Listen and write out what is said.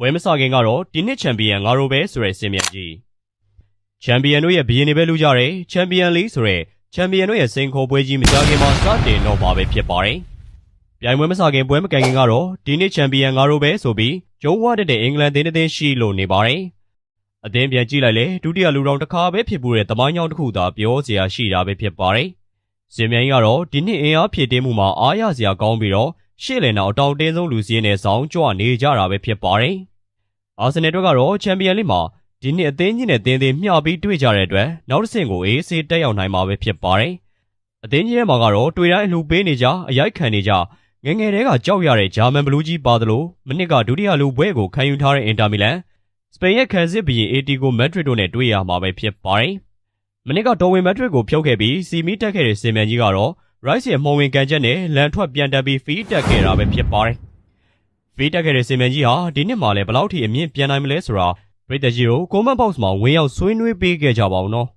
ပွဲမစခင်ကတော့ဒီနှစ်ချန်ပီယံငါတို့ပဲဆိုတဲ့စင်မြန်ကြီးချန်ပီယံတို့ရဲ့ဘီရင်တွေပဲလူကြတယ်ချန်ပီယံလိဆိုတဲ့ချန်ပီယံတို့ရဲ့စိန်ခေါ်ပွဲကြီးမကြခင်မှာစတင်တော့ပါပဲဖြစ်ပါတယ်ပြိုင်ပွဲမစခင်ပွဲမကန်ခင်ကတော့ဒီနှစ်ချန်ပီယံငါတို့ပဲဆိုပြီးဂျုံဝါတက်တဲ့အင်္ဂလန်သင်းရှိလို့နေပါတယ်အသင်းပြန်ကြည့်လိုက်လေဒုတိယလူတောင်တစ်ခါပဲဖြစ်ပူတဲ့သမိုင်းကြောင်းတစ်ခုသာပြောစရာရှိတာပဲဖြစ်ပါတယ်စင်မြန်ကြီးကတော့ဒီနှစ်အင်အားဖြည့်တင်းမှုမှာအားရစရာကောင်းပြီးတော့ရှေ့လည်နောက်အတောင်တင်းဆုံးလူစည်းနဲ့ဆောင်ကြွနေကြတာပဲဖြစ်ပါတယ်အာဆင်နယ်တို့ကတော့ချန်ပီယံလိမှာဒီနှစ်အသင်းကြီးနဲ့တင်းမျှပြီးတွေ့ကြတဲ့အတွက်နောက်တစ်ဆင့်ကိုအေးဆေးတက်ရောက်နိုင်မှာပဲဖြစ်ပါတယ်အသင်းကြီးထဲမှာကတော့တွေ့တိုင်းအလှပေးနေကြအရိုက်ခံနေကြငယ်ငယ်တည်းကကြောက်ရတဲ့ဂျာမန်ဘလူးကြီးပါသလိုမနစ်ကဒုတိယလူဘွဲကိုခံယူထားတဲ့အင်တာမီလန်စပိန်ရဲ့ခံစစ်ဘီရင်အေတီကိုမက်ဒရစ်တို့နဲ့တွေ့ရမှာပဲဖြစ်ပါတယ်မနစ်ကတော်ဝင်မက်ဒရစ်ကိုဖြုတ်ခဲ့ပြီးစီမီတက်ခဲ့တဲ့စင်မြန်ကြီးကတော့ Rice ရဲ့မှုံဝင်ကန်ချက်နဲ့လန်ထွက်ပြန်တက်ပြီးဖီးတက်ခဲ့တာပဲဖြစ်ပါတယ်ဖီးတက်ခဲ့တဲ့စင်မြန်ကြီးဟာဒီနှစ်မှာလည်းဘယ်လောက်ထိအမြင့်ပြန်နိုင်မလဲဆိုတာပြည်သက်ကြီးတို့ comment box မှာဝင်ရောက်ဆွေးနွေးပေးခဲ့ကြပါဦးနော်